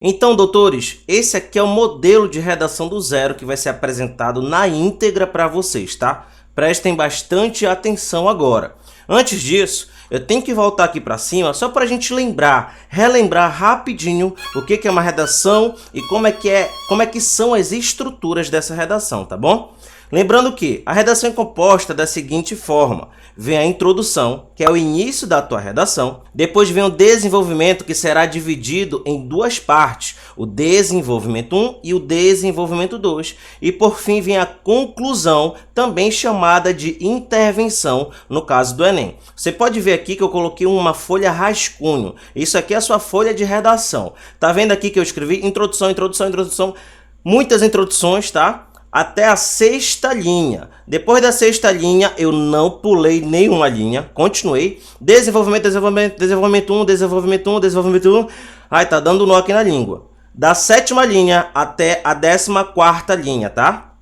Então, doutores, esse aqui é o modelo de redação do zero que vai ser apresentado na íntegra para vocês, tá? Prestem bastante atenção agora. Antes disso, eu tenho que voltar aqui para cima só para a gente relembrar rapidinho o que é uma redação e como é que são as estruturas dessa redação, tá bom? Lembrando que a redação é composta da seguinte forma: vem a introdução, que é o início da tua redação, depois vem o desenvolvimento, que será dividido em duas partes, o desenvolvimento 1 e o desenvolvimento 2, e por fim vem a conclusão, também chamada de intervenção, no caso do Enem. Você pode ver aqui que eu coloquei uma folha rascunho, isso aqui é a sua folha de redação. Tá vendo aqui que eu escrevi introdução, introdução, introdução, muitas introduções, tá? Até a sexta linha. Depois da sexta linha, eu não pulei nenhuma linha. Continuei. Desenvolvimento, desenvolvimento, desenvolvimento 1, desenvolvimento 1, desenvolvimento 1. Ai, tá dando nó aqui na língua. Da sétima linha até a 14ª linha, tá?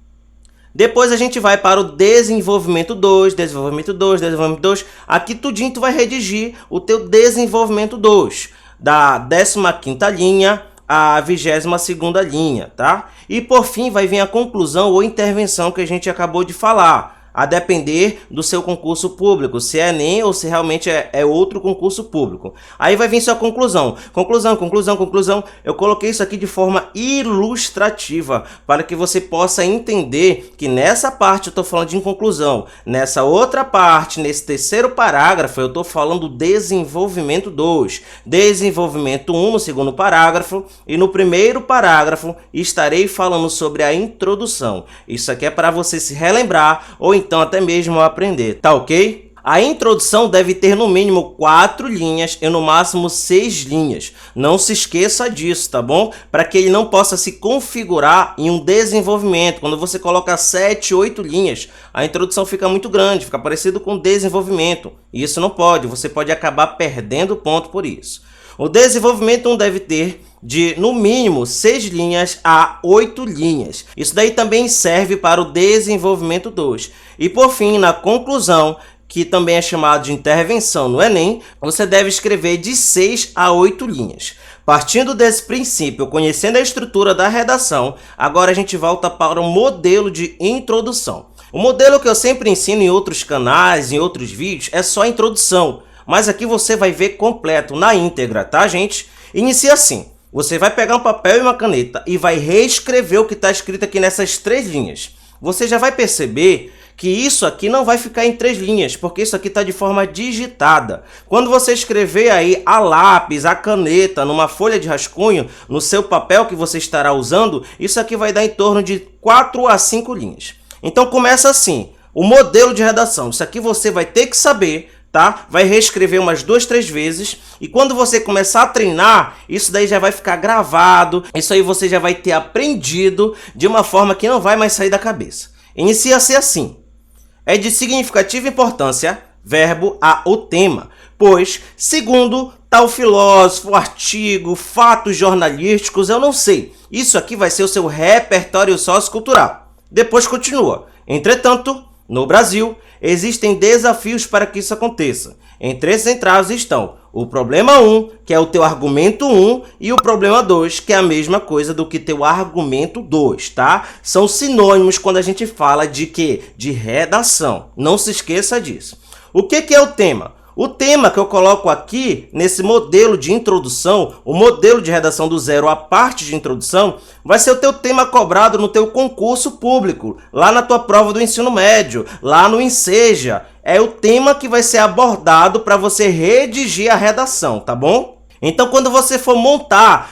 Depois a gente vai para o desenvolvimento 2, desenvolvimento 2, desenvolvimento 2. Aqui tudinho tu vai redigir o teu desenvolvimento 2. Da 15ª linha a 22ª linha, tá? E por fim vai vir a conclusão ou intervenção que a gente acabou de falar, a depender do seu concurso público, se é Enem ou se realmente é outro concurso público. Aí vai vir sua conclusão. Conclusão, conclusão, conclusão. Eu coloquei isso aqui de forma ilustrativa, para que você possa entender que nessa parte eu estou falando de conclusão. Nessa outra parte, nesse terceiro parágrafo, eu estou falando do desenvolvimento 2. Desenvolvimento 1 no segundo parágrafo. E no primeiro parágrafo estarei falando sobre a introdução. Isso aqui é para você se relembrar ou então até mesmo aprender, tá ok? A introdução deve ter no mínimo 4 linhas e no máximo 6 linhas. Não se esqueça disso, tá bom? Para que ele não possa se configurar em um desenvolvimento. Quando você coloca 7, 8 linhas, a introdução fica muito grande, fica parecido com desenvolvimento. E isso não pode, você pode acabar perdendo ponto por isso. O desenvolvimento 1 deve ter de, no mínimo, 6 linhas a 8 linhas. Isso daí também serve para o desenvolvimento 2. E, por fim, na conclusão, que também é chamado de intervenção no Enem, você deve escrever de 6 a 8 linhas. Partindo desse princípio, conhecendo a estrutura da redação, agora a gente volta para o modelo de introdução. O modelo que eu sempre ensino em outros canais, em outros vídeos, é só a introdução. Mas aqui você vai ver completo, na íntegra, tá, gente? Inicia assim. Você vai pegar um papel e uma caneta e vai reescrever o que está escrito aqui nessas 3 linhas. Você já vai perceber que isso aqui não vai ficar em 3 linhas, porque isso aqui está de forma digitada. Quando você escrever aí a lápis, a caneta, numa folha de rascunho, no seu papel que você estará usando, isso aqui vai dar em torno de 4 a 5 linhas. Então começa assim, o modelo de redação. Isso aqui você vai ter que saber, tá? Vai reescrever umas 2, 3 vezes e quando você começar a treinar, isso daí já vai ficar gravado, isso aí você já vai ter aprendido de uma forma que não vai mais sair da cabeça. Inicia-se assim: é de significativa importância, verbo a o tema, pois, segundo tal filósofo, artigo, fatos jornalísticos, eu não sei. Isso aqui vai ser o seu repertório sociocultural. Depois continua. Entretanto, no Brasil, existem desafios para que isso aconteça. Entre esses entraves estão o problema 1, que é o teu argumento 1, e o problema 2, que é a mesma coisa do que teu argumento 2, tá? São sinônimos quando a gente fala de quê? De redação. Não se esqueça disso. O que é o tema? O tema que eu coloco aqui, nesse modelo de introdução, o modelo de redação do zero, a parte de introdução, vai ser o teu tema cobrado no teu concurso público, lá na tua prova do ensino médio, lá no Enseja. É o tema que vai ser abordado para você redigir a redação, tá bom? Então, quando você for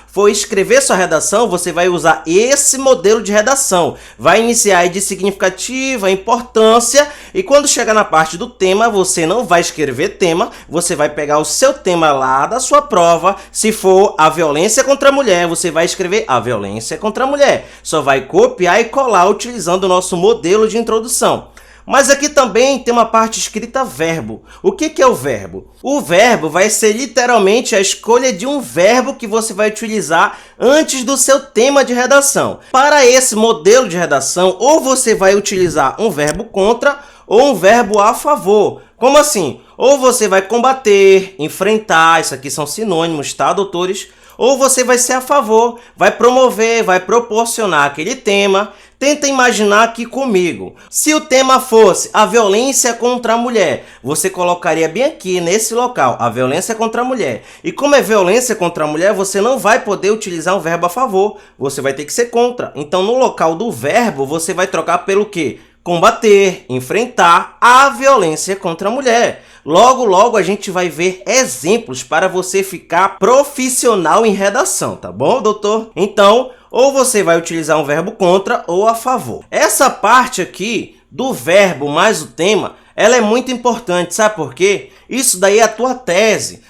for escrever sua redação, você vai usar esse modelo de redação. Vai iniciar aí de significativa, importância, e quando chegar na parte do tema, você não vai escrever tema, você vai pegar o seu tema lá da sua prova. Se for a violência contra a mulher, você vai escrever a violência contra a mulher. Só vai copiar e colar utilizando o nosso modelo de introdução. Mas aqui também tem uma parte escrita verbo. O que é o verbo? O verbo vai ser literalmente a escolha de um verbo que você vai utilizar antes do seu tema de redação. Para esse modelo de redação, ou você vai utilizar um verbo contra ou um verbo a favor. Como assim? Ou você vai combater, enfrentar, isso aqui são sinônimos, tá, doutores? ou você vai ser a favor, vai promover, vai proporcionar aquele tema. Tenta imaginar aqui comigo. Se o tema fosse a violência contra a mulher, você colocaria bem aqui nesse local, a violência contra a mulher. E como é violência contra a mulher, você não vai poder utilizar um verbo a favor, você vai ter que ser contra. Então, no local do verbo, você vai trocar pelo quê? Combater, enfrentar a violência contra a mulher. Logo, logo a gente vai ver exemplos para você ficar profissional em redação, tá bom, doutor? Então, ou você vai utilizar um verbo contra ou a favor. Essa parte aqui do verbo mais o tema, ela é muito importante, sabe por quê? Isso daí é a tua tese.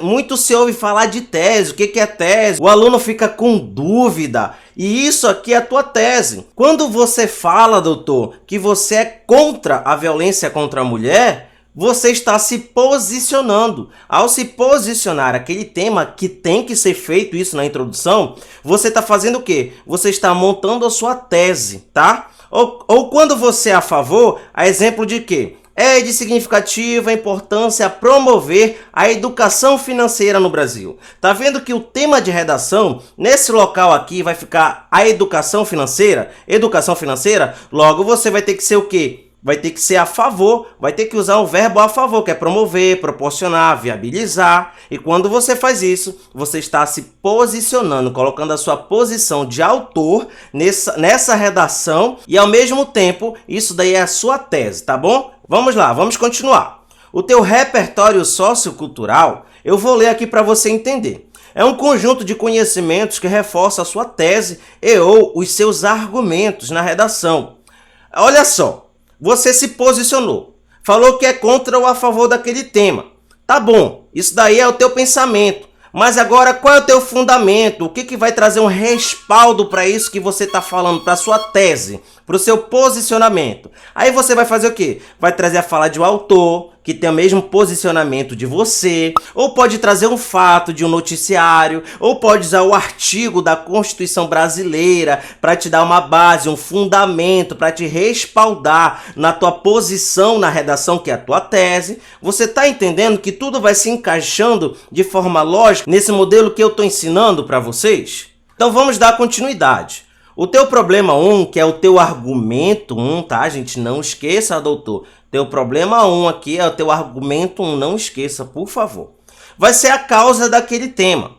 Muito se ouve falar de tese. O que é tese? O aluno fica com dúvida. E isso aqui é a tua tese. Quando você fala, doutor, que você é contra a violência contra a mulher, você está se posicionando. Ao se posicionar aquele tema que tem que ser feito isso na introdução, você está fazendo o quê? Você está montando a sua tese, tá? Ou quando você é a favor, a exemplo de quê? É de significativa importância promover a educação financeira no Brasil. Tá vendo que o tema de redação, nesse local aqui, vai ficar a educação financeira? Educação financeira, logo você vai ter que ser o quê? Vai ter que ser a favor, vai ter que usar um verbo a favor, que é promover, proporcionar, viabilizar. E quando você faz isso, você está se posicionando, colocando a sua posição de autor nessa redação e, ao mesmo tempo, isso daí é a sua tese, tá bom? Vamos lá, vamos continuar. O teu repertório sociocultural, eu vou ler aqui para você entender. É um conjunto de conhecimentos que reforça a sua tese e ou os seus argumentos na redação. Olha só. Você se posicionou, falou que é contra ou a favor daquele tema. Tá bom, isso daí é o teu pensamento. Mas agora, qual é o teu fundamento? O que vai trazer um respaldo para isso que você está falando, para a sua tese, para o seu posicionamento? Aí você vai fazer o quê? Vai trazer a fala de um autor, que tem o mesmo posicionamento de você, ou pode trazer um fato de um noticiário, ou pode usar o artigo da Constituição Brasileira para te dar uma base, um fundamento, para te respaldar na tua posição na redação, que é a tua tese. Você está entendendo que tudo vai se encaixando de forma lógica nesse modelo que eu estou ensinando para vocês? Então vamos dar continuidade. O teu problema 1, que é o teu argumento 1, tá, gente? Não esqueça, doutor. Teu problema 1 aqui é o teu argumento 1, não esqueça, por favor. Vai ser a causa daquele tema.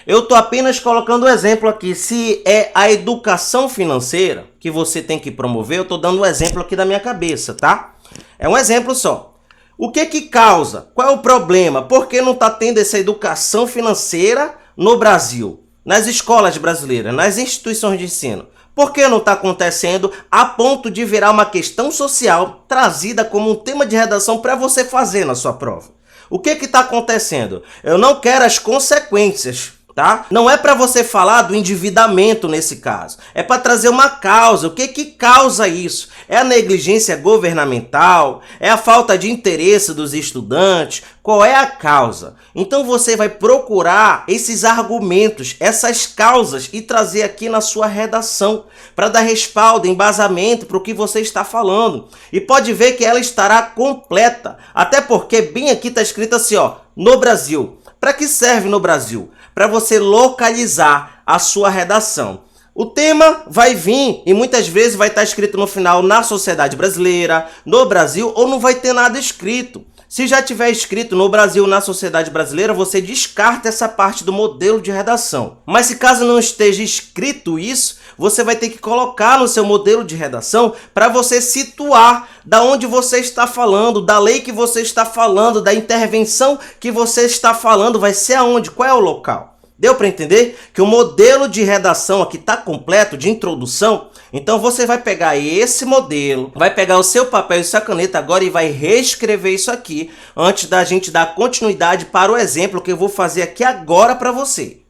Eu estou apenas colocando um exemplo aqui. Se é a educação financeira que você tem que promover, eu estou dando um exemplo aqui da minha cabeça, tá? É um exemplo só. O que causa? Qual é o problema? Por que não está tendo essa educação financeira no Brasil? Nas escolas brasileiras, nas instituições de ensino. Por que não está acontecendo a ponto de virar uma questão social trazida como um tema de redação para você fazer na sua prova? O que está acontecendo? Eu não quero as consequências, tá? Não é para você falar do endividamento nesse caso. É para trazer uma causa. O que causa isso? É a negligência governamental? É a falta de interesse dos estudantes? Qual é a causa? Então você vai procurar esses argumentos, essas causas e trazer aqui na sua redação para dar respaldo, embasamento para o que você está falando. E pode ver que ela estará completa, até porque bem aqui está escrito assim, ó, no Brasil. Para que serve no Brasil? Para você localizar a sua redação. O tema vai vir e muitas vezes vai estar escrito no final na sociedade brasileira, no Brasil, ou não vai ter nada escrito. Se já tiver escrito no Brasil, na sociedade brasileira, você descarta essa parte do modelo de redação. Mas se caso não esteja escrito isso, você vai ter que colocar no seu modelo de redação para você situar da onde você está falando, da lei que você está falando, da intervenção que você está falando, vai ser aonde, qual é o local. Deu para entender que o modelo de redação aqui está completo, de introdução? Então você vai pegar esse modelo, vai pegar o seu papel e sua caneta agora e vai reescrever isso aqui antes da gente dar continuidade para o exemplo que eu vou fazer aqui agora para você.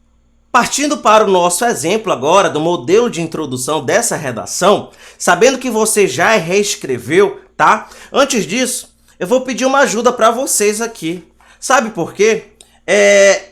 Partindo para o nosso exemplo agora do modelo de introdução dessa redação, sabendo que você já reescreveu, tá? Antes disso, eu vou pedir uma ajuda para vocês aqui. Sabe por quê?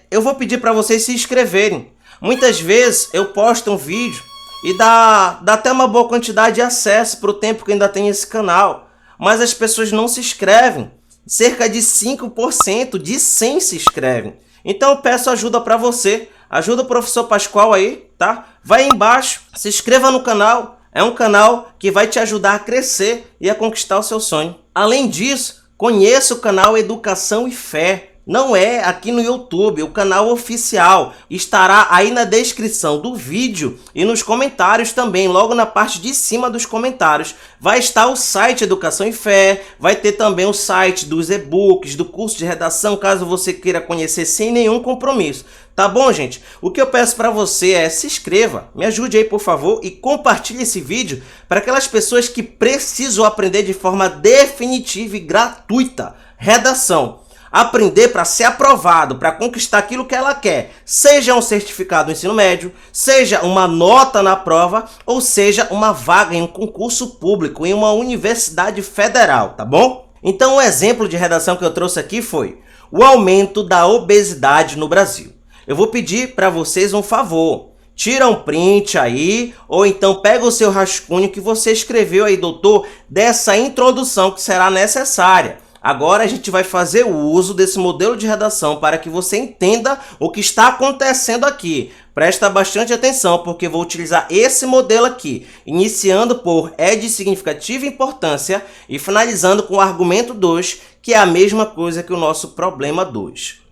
Eu vou pedir para vocês se inscreverem. Muitas vezes eu posto um vídeo e dá até uma boa quantidade de acesso para o tempo que ainda tem esse canal. Mas as pessoas não se inscrevem. Cerca de 5% de 100 se inscrevem. Então eu peço ajuda para você. Ajuda o professor Pascoal aí, tá? Vai aí embaixo, se inscreva no canal. É um canal que vai te ajudar a crescer e a conquistar o seu sonho. Além disso, conheça o canal Educação e Fé. Não é aqui no YouTube, o canal oficial. Estará aí na descrição do vídeo e nos comentários também, logo na parte de cima dos comentários. Vai estar o site Educação e Fé, vai ter também o site dos e-books, do curso de redação, caso você queira conhecer sem nenhum compromisso. Tá bom, gente? O que eu peço para você é se inscreva, me ajude aí, por favor, e compartilhe esse vídeo para aquelas pessoas que precisam aprender de forma definitiva e gratuita redação. Aprender para ser aprovado, para conquistar aquilo que ela quer, seja um certificado do ensino médio, seja uma nota na prova, ou seja uma vaga em um concurso público em uma universidade federal, tá bom? Então o exemplo de redação que eu trouxe aqui foi o aumento da obesidade no Brasil. Eu vou pedir para vocês um favor. Tira um print aí, ou então pega o seu rascunho que você escreveu aí, doutor, dessa introdução que será necessária. Agora a gente vai fazer o uso desse modelo de redação para que você entenda o que está acontecendo aqui. Presta bastante atenção, porque vou utilizar esse modelo aqui, iniciando por é de significativa importância e finalizando com o argumento 2, que é a mesma coisa que o nosso problema 2.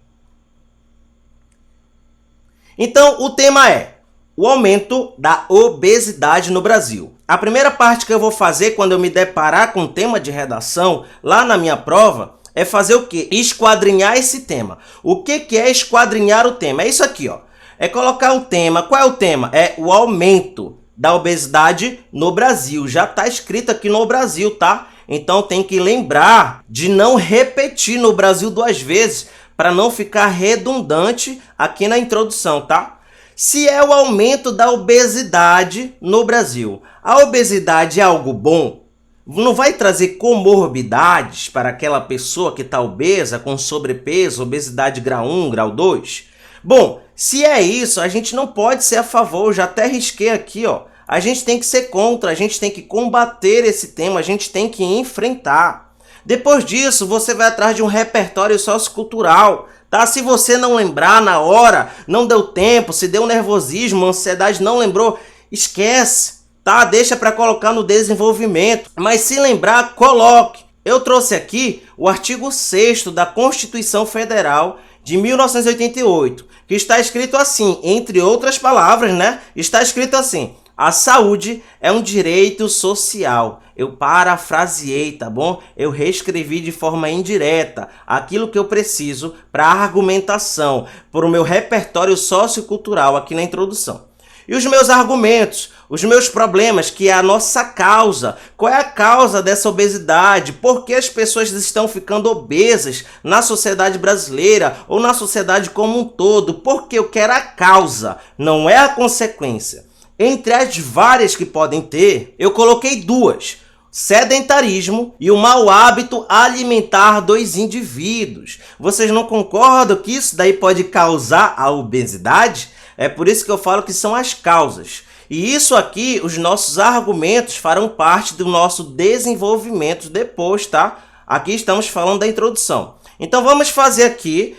Então, o tema é o aumento da obesidade no Brasil. A primeira parte que eu vou fazer quando eu me deparar com o tema de redação, lá na minha prova, é fazer o quê? Esquadrinhar esse tema. O que é esquadrinhar o tema? É isso aqui, ó. É colocar o tema. Qual é o tema? É o aumento da obesidade no Brasil. Já está escrito aqui no Brasil, tá? Então tem que lembrar de não repetir no Brasil 2 vezes, para não ficar redundante aqui na introdução, tá? Se é o aumento da obesidade no Brasil, a obesidade é algo bom? Não vai trazer comorbidades para aquela pessoa que está obesa, com sobrepeso, obesidade grau 1, grau 2? Bom, se é isso, a gente não pode ser a favor, eu já até risquei aqui, ó. A gente tem que ser contra, a gente tem que combater esse tema, a gente tem que enfrentar. Depois disso, você vai atrás de um repertório sociocultural, tá? Se você não lembrar na hora, não deu tempo, se deu nervosismo, ansiedade, não lembrou, esquece, tá? Deixa para colocar no desenvolvimento. Mas se lembrar, coloque. Eu trouxe aqui o artigo 6º da Constituição Federal de 1988, que está escrito assim, entre outras palavras, né? Está escrito assim: a saúde é um direito social. Eu parafraseei, tá bom? Eu reescrevi de forma indireta aquilo que eu preciso para argumentação, para o meu repertório sociocultural aqui na introdução. E os meus argumentos, os meus problemas, que é a nossa causa. Qual é a causa dessa obesidade? Por que as pessoas estão ficando obesas na sociedade brasileira ou na sociedade como um todo? Porque eu quero a causa, não é a consequência. Entre as várias que podem ter, eu coloquei 2. Sedentarismo e o mau hábito alimentar dos indivíduos. Vocês não concordam que isso daí pode causar a obesidade? É por isso que eu falo que são as causas. E isso aqui, os nossos argumentos farão parte do nosso desenvolvimento depois, tá? Aqui estamos falando da introdução. Então vamos fazer aqui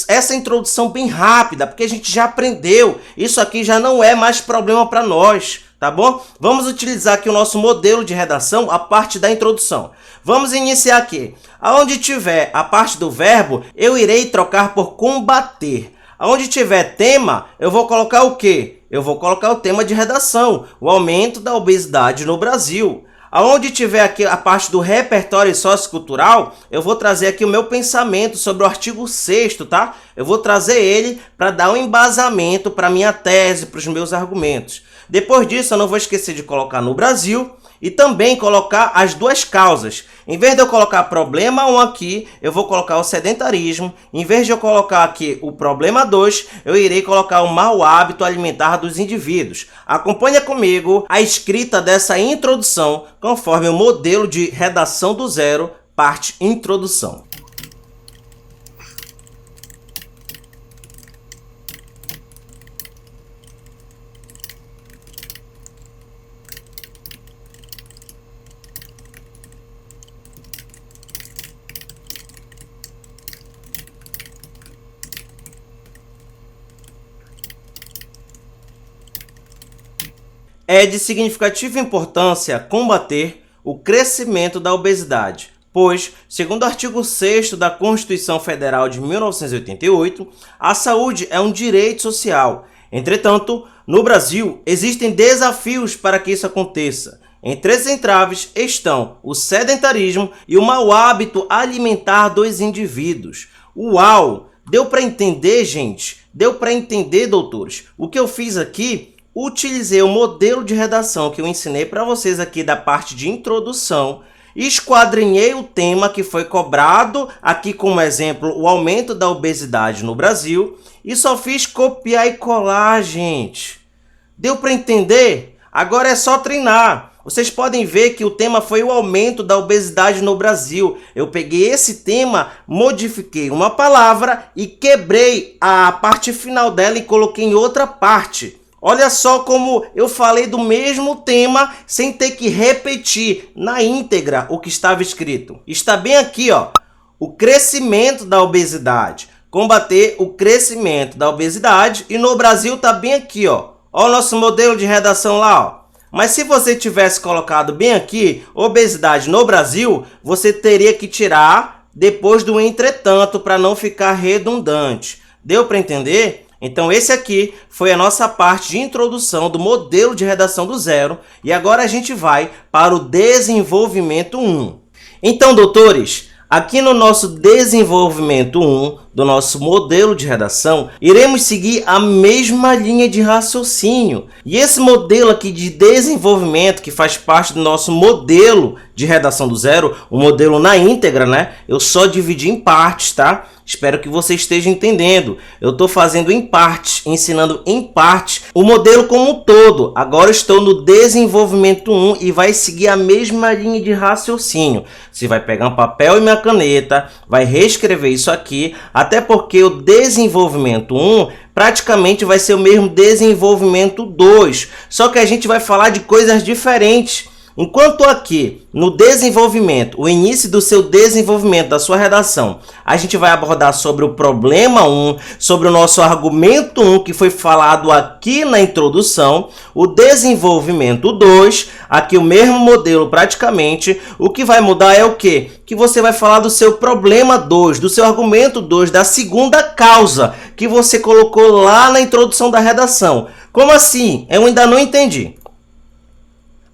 essa introdução bem rápida, porque a gente já aprendeu. Isso aqui já não é mais problema para nós, tá bom? Vamos utilizar aqui o nosso modelo de redação, a parte da introdução. Vamos iniciar aqui. Aonde tiver a parte do verbo, eu irei trocar por combater. Aonde tiver tema, eu vou colocar o quê? Eu vou colocar o tema de redação, o aumento da obesidade no Brasil. Aonde tiver aqui a parte do repertório sociocultural, eu vou trazer aqui o meu pensamento sobre o artigo 6º, tá? Eu vou trazer ele para dar um embasamento para a minha tese, para os meus argumentos. Depois disso, eu não vou esquecer de colocar no Brasil e também colocar as 2 causas. Em vez de eu colocar problema 1 aqui, eu vou colocar o sedentarismo. Em vez de eu colocar aqui o problema 2, eu irei colocar o mau hábito alimentar dos indivíduos. Acompanha comigo a escrita dessa introdução conforme o modelo de redação do zero, parte introdução. É de significativa importância combater o crescimento da obesidade, pois, segundo o artigo 6º da Constituição Federal de 1988, a saúde é um direito social. Entretanto, no Brasil, existem desafios para que isso aconteça. Entre esses entraves estão o sedentarismo e o mau hábito alimentar dos indivíduos. Uau! Deu para entender, gente? Deu para entender, doutores? O que eu fiz aqui, utilizei o modelo de redação que eu ensinei para vocês aqui da parte de introdução, esquadrinhei o tema que foi cobrado, aqui como exemplo, o aumento da obesidade no Brasil, e só fiz copiar e colar, gente. Deu para entender? Agora é só treinar. Vocês podem ver que o tema foi o aumento da obesidade no Brasil. Eu peguei esse tema, modifiquei uma palavra e quebrei a parte final dela e coloquei em outra parte. Olha só como eu falei do mesmo tema sem ter que repetir na íntegra o que estava escrito. Está bem aqui, ó, o crescimento da obesidade. Combater o crescimento da obesidade, e no Brasil está bem aqui, ó. Olha o nosso modelo de redação lá, ó. Mas se você tivesse colocado bem aqui, obesidade no Brasil, você teria que tirar depois do entretanto para não ficar redundante. Deu para entender? Então esse aqui foi a nossa parte de introdução do modelo de redação do zero, e agora a gente vai para o desenvolvimento 1. Então, doutores, aqui no nosso desenvolvimento 1 do nosso modelo de redação, iremos seguir a mesma linha de raciocínio. E esse modelo aqui de desenvolvimento, que faz parte do nosso modelo de redação do zero, o modelo na íntegra, né? Eu só dividi em partes, tá? Espero que você esteja entendendo. Eu estou fazendo em partes, ensinando em partes o modelo como um todo. Agora estou no desenvolvimento 1 e vai seguir a mesma linha de raciocínio. Você vai pegar um papel e minha caneta, vai reescrever isso aqui, até porque o desenvolvimento 1 praticamente vai ser o mesmo desenvolvimento 2, só que a gente vai falar de coisas diferentes. Enquanto aqui, no desenvolvimento, o início do seu desenvolvimento, da sua redação, a gente vai abordar sobre o problema 1, sobre o nosso argumento 1, que foi falado aqui na introdução, o desenvolvimento 2, aqui o mesmo modelo praticamente, o que vai mudar é o quê? Que você vai falar do seu problema 2, do seu argumento 2, da segunda causa que você colocou lá na introdução da redação. Como assim? Eu ainda não entendi.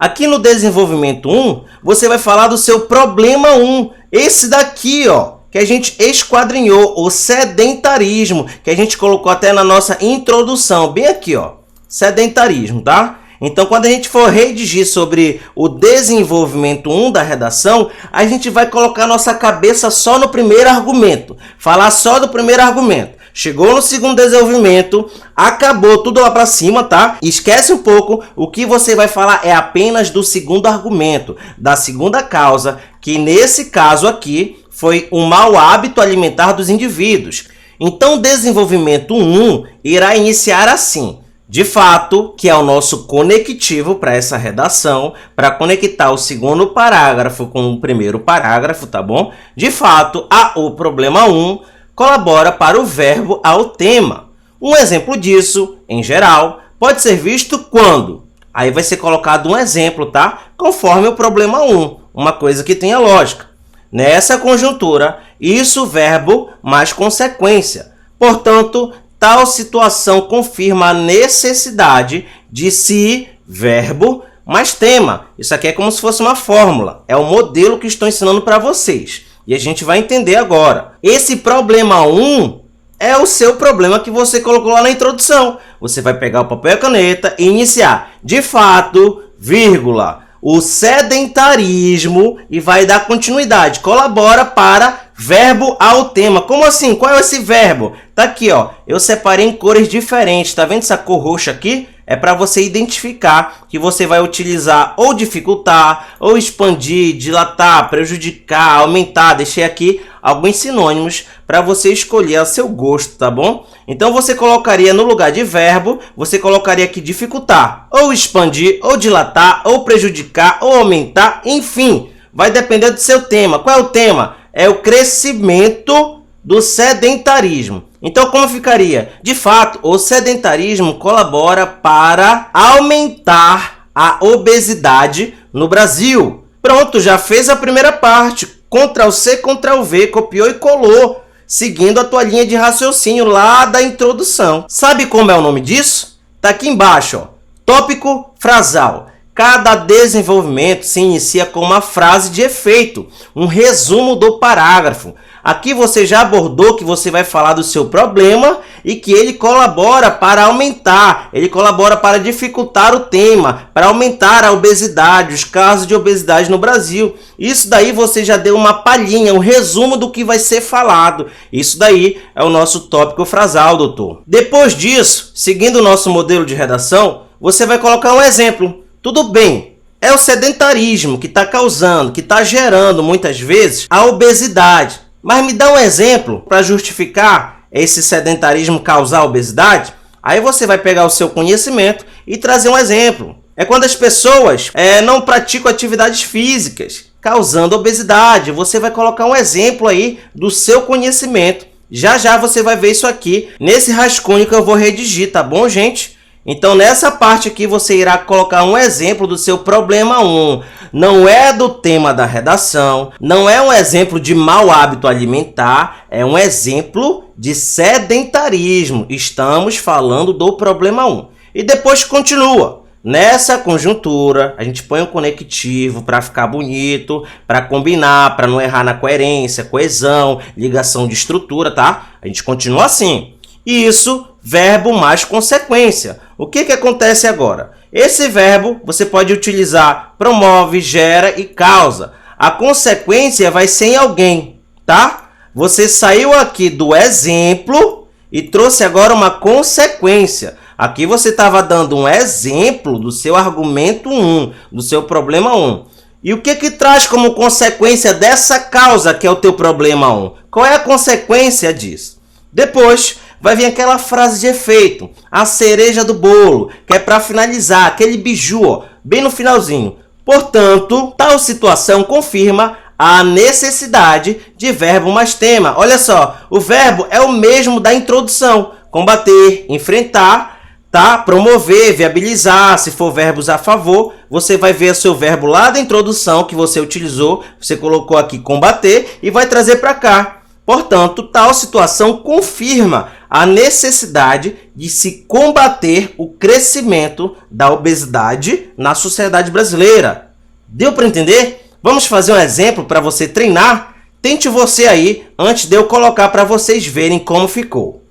Aqui no desenvolvimento 1, você vai falar do seu problema 1. Esse daqui, ó, que a gente esquadrinhou, o sedentarismo, que a gente colocou até na nossa introdução, bem aqui, ó, sedentarismo, tá? Então, quando a gente for redigir sobre o desenvolvimento 1 da redação, a gente vai colocar nossa cabeça só no primeiro argumento, falar só do primeiro argumento. Chegou no segundo desenvolvimento, acabou tudo lá para cima, tá? Esquece um pouco, o que você vai falar é apenas do segundo argumento, da segunda causa, que nesse caso aqui foi o mau hábito alimentar dos indivíduos. Então, o desenvolvimento 1 irá iniciar assim. De fato, que é o nosso conectivo para essa redação, para conectar o segundo parágrafo com o primeiro parágrafo, tá bom? De fato, o problema 1 colabora para o verbo ao tema. Um exemplo disso, em geral, pode ser visto quando? Aí vai ser colocado um exemplo, tá? Conforme o problema 1, uma coisa que tenha lógica. Nessa conjuntura, isso verbo mais consequência. Portanto, tal situação confirma a necessidade de se, verbo, mais tema. Isso aqui é como se fosse uma fórmula. É o modelo que estou ensinando para vocês. E a gente vai entender agora. Esse problema 1 é o seu problema que você colocou lá na introdução. Você vai pegar o papel e a caneta e iniciar. De fato, vírgula, o sedentarismo, e vai dar continuidade. Colabora para verbo ao tema. Como assim? Qual é esse verbo? Tá aqui, ó. Eu separei em cores diferentes. Tá vendo essa cor roxa aqui? É para você identificar que você vai utilizar ou dificultar, ou expandir, dilatar, prejudicar, aumentar. Deixei aqui alguns sinônimos para você escolher a seu gosto, tá bom? Então, você colocaria no lugar de verbo, você colocaria aqui dificultar, ou expandir, ou dilatar, ou prejudicar, ou aumentar, enfim. Vai depender do seu tema. Qual é o tema? É o crescimento do sedentarismo. Então, como ficaria? De fato, o sedentarismo colabora para aumentar a obesidade no Brasil. Pronto, já fez a primeira parte. Ctrl+C, Ctrl+V, copiou e colou, seguindo a tua linha de raciocínio lá da introdução. Sabe como é o nome disso? Tá aqui embaixo, ó. Tópico frasal. Cada desenvolvimento se inicia com uma frase de efeito, um resumo do parágrafo. Aqui você já abordou que você vai falar do seu problema e que ele colabora para aumentar, ele colabora para dificultar o tema, para aumentar a obesidade, os casos de obesidade no Brasil. Isso daí você já deu uma palhinha, um resumo do que vai ser falado. Isso daí é o nosso tópico frasal, doutor. Depois disso, seguindo o nosso modelo de redação, você vai colocar um exemplo. Tudo bem, é o sedentarismo que está causando, que está gerando muitas vezes a obesidade. Mas me dá um exemplo para justificar esse sedentarismo causar obesidade? Aí você vai pegar o seu conhecimento e trazer um exemplo. É quando as pessoas não praticam atividades físicas, causando obesidade. Você vai colocar um exemplo aí do seu conhecimento. Já já você vai ver isso aqui nesse rascunho que eu vou redigir, tá bom, gente? Então, nessa parte aqui, você irá colocar um exemplo do seu problema 1. Não é do tema da redação, não é um exemplo de mau hábito alimentar, é um exemplo de sedentarismo. Estamos falando do problema 1. E depois continua. Nessa conjuntura, a gente põe um conectivo para ficar bonito, para combinar, para não errar na coerência, coesão, ligação de estrutura, tá? A gente continua assim. Isso, verbo mais consequência. O que acontece agora? Esse verbo você pode utilizar promove, gera e causa. A consequência vai ser em alguém, tá? Você saiu aqui do exemplo e trouxe agora uma consequência. Aqui você estava dando um exemplo do seu argumento 1, do seu problema 1. E o que traz como consequência dessa causa que é o teu problema 1? Qual é a consequência disso? Depois vai vir aquela frase de efeito, a cereja do bolo, que é para finalizar, aquele biju, ó, bem no finalzinho. Portanto, tal situação confirma a necessidade de verbo mais tema. Olha só, o verbo é o mesmo da introdução. Combater, enfrentar, tá? Promover, viabilizar. Se for verbos a favor, você vai ver o seu verbo lá da introdução que você utilizou. Você colocou aqui combater e vai trazer para cá. Portanto, tal situação confirma a necessidade de se combater o crescimento da obesidade na sociedade brasileira. Deu para entender? Vamos fazer um exemplo para você treinar? Tente você aí, antes de eu colocar para vocês verem como ficou.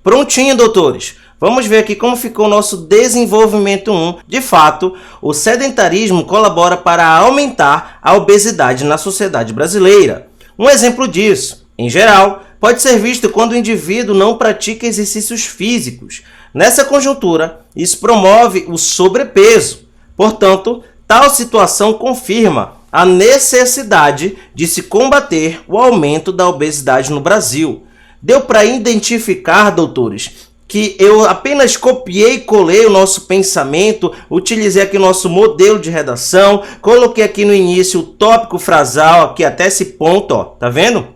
Prontinho, doutores. Vamos ver aqui como ficou o nosso desenvolvimento 1. De fato, o sedentarismo colabora para aumentar a obesidade na sociedade brasileira. Um exemplo disso, em geral, pode ser visto quando o indivíduo não pratica exercícios físicos. Nessa conjuntura, isso promove o sobrepeso. Portanto, tal situação confirma a necessidade de se combater o aumento da obesidade no Brasil. Deu para identificar, doutores, que eu apenas copiei e colei o nosso pensamento, utilizei aqui o nosso modelo de redação, coloquei aqui no início o tópico frasal, aqui até esse ponto, ó, tá vendo?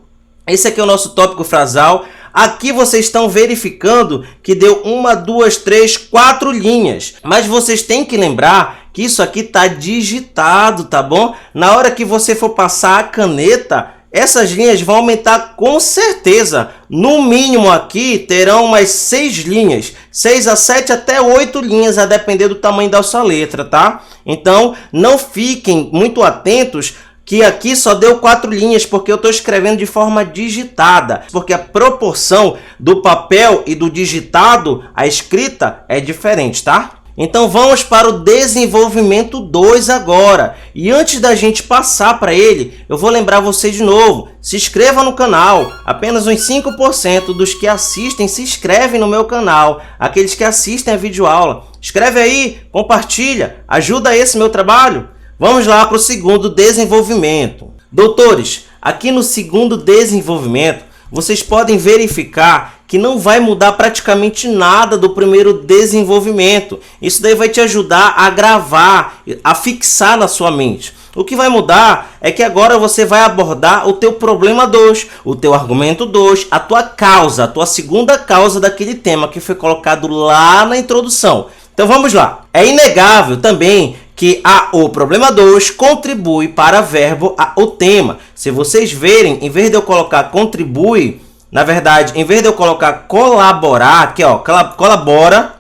Esse aqui é o nosso tópico frasal. Aqui vocês estão verificando que deu 1, 2, 3, 4 linhas. Mas vocês têm que lembrar que isso aqui está digitado, tá bom? Na hora que você for passar a caneta, essas linhas vão aumentar com certeza. No mínimo aqui terão umas 6 linhas. 6 a 7 até 8 linhas, a depender do tamanho da sua letra, tá? Então, não fiquem muito atentos que aqui só deu 4 linhas, porque eu estou escrevendo de forma digitada. Porque a proporção do papel e do digitado, a escrita, é diferente, tá? Então vamos para o desenvolvimento 2 agora. E antes da gente passar para ele, eu vou lembrar você de novo. Se inscreva no canal. Apenas uns 5% dos que assistem se inscrevem no meu canal. Aqueles que assistem a videoaula. Escreve aí, compartilha, ajuda esse meu trabalho. Vamos lá para o segundo desenvolvimento. Doutores, aqui no segundo desenvolvimento, vocês podem verificar que não vai mudar praticamente nada do primeiro desenvolvimento. Isso daí vai te ajudar a gravar, a fixar na sua mente. O que vai mudar é que agora você vai abordar o teu problema 2, o teu argumento 2, a tua causa, a tua segunda causa daquele tema que foi colocado lá na introdução. Então vamos lá. É inegável também que o problema 2 contribui para verbo o tema. Se vocês verem, em vez de eu colocar contribui, na verdade, em vez de eu colocar colaborar, aqui ó, colabora,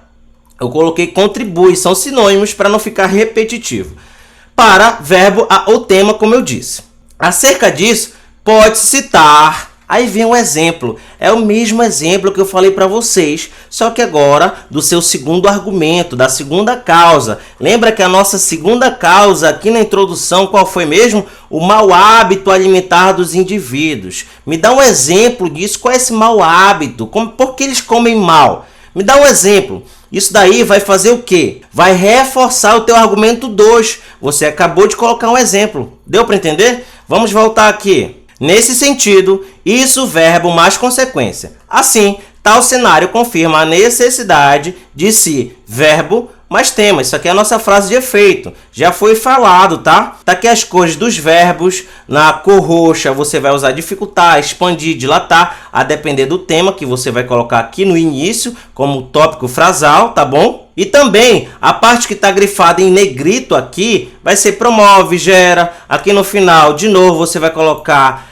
eu coloquei contribui, são sinônimos para não ficar repetitivo. Para verbo o tema, como eu disse. Acerca disso, pode citar. Aí vem um exemplo. É o mesmo exemplo que eu falei para vocês, só que agora do seu segundo argumento, da segunda causa. Lembra que a nossa segunda causa aqui na introdução, qual foi mesmo? O mau hábito alimentar dos indivíduos. Me dá um exemplo disso. Qual é esse mau hábito? Por que eles comem mal? Me dá um exemplo. Isso daí vai fazer o quê? Vai reforçar o teu argumento 2. Você acabou de colocar um exemplo. Deu para entender? Vamos voltar aqui. Nesse sentido, isso verbo mais consequência. Assim, tal cenário confirma a necessidade de se verbo mais tema. Isso aqui é a nossa frase de efeito. Já foi falado, tá? Tá aqui as cores dos verbos. Na cor roxa você vai usar dificultar, expandir, dilatar, a depender do tema que você vai colocar aqui no início, como tópico frasal, tá bom? E também a parte que está grifada em negrito aqui vai ser promove, gera. Aqui no final, de novo, você vai colocar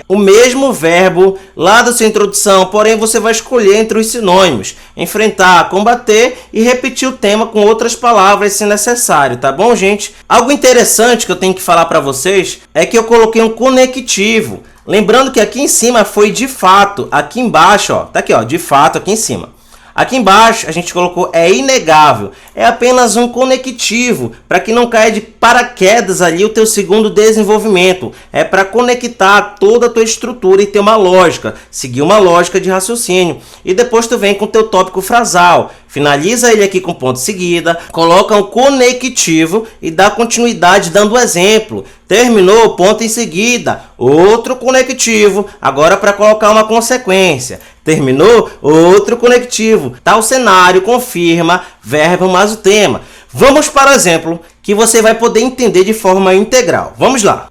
o mesmo verbo lá da sua introdução, porém você vai escolher entre os sinônimos. Enfrentar, combater e repetir o tema com outras palavras se necessário, tá bom, gente? Algo interessante que eu tenho que falar para vocês é que eu coloquei um conectivo. Lembrando que aqui em cima foi de fato, aqui embaixo, ó, tá aqui, ó, de fato aqui em cima. Aqui embaixo a gente colocou é inegável, é apenas um conectivo, para que não caia de paraquedas ali o teu segundo desenvolvimento. É para conectar toda a tua estrutura e ter uma lógica, seguir uma lógica de raciocínio. E depois tu vem com o teu tópico frasal, finaliza ele aqui com ponto seguida, coloca um conectivo e dá continuidade dando exemplo. Terminou, ponto em seguida, outro conectivo, agora para colocar uma consequência. Terminou, outro conectivo. Tal cenário confirma verbo mais o tema. Vamos para o exemplo que você vai poder entender de forma integral. Vamos lá.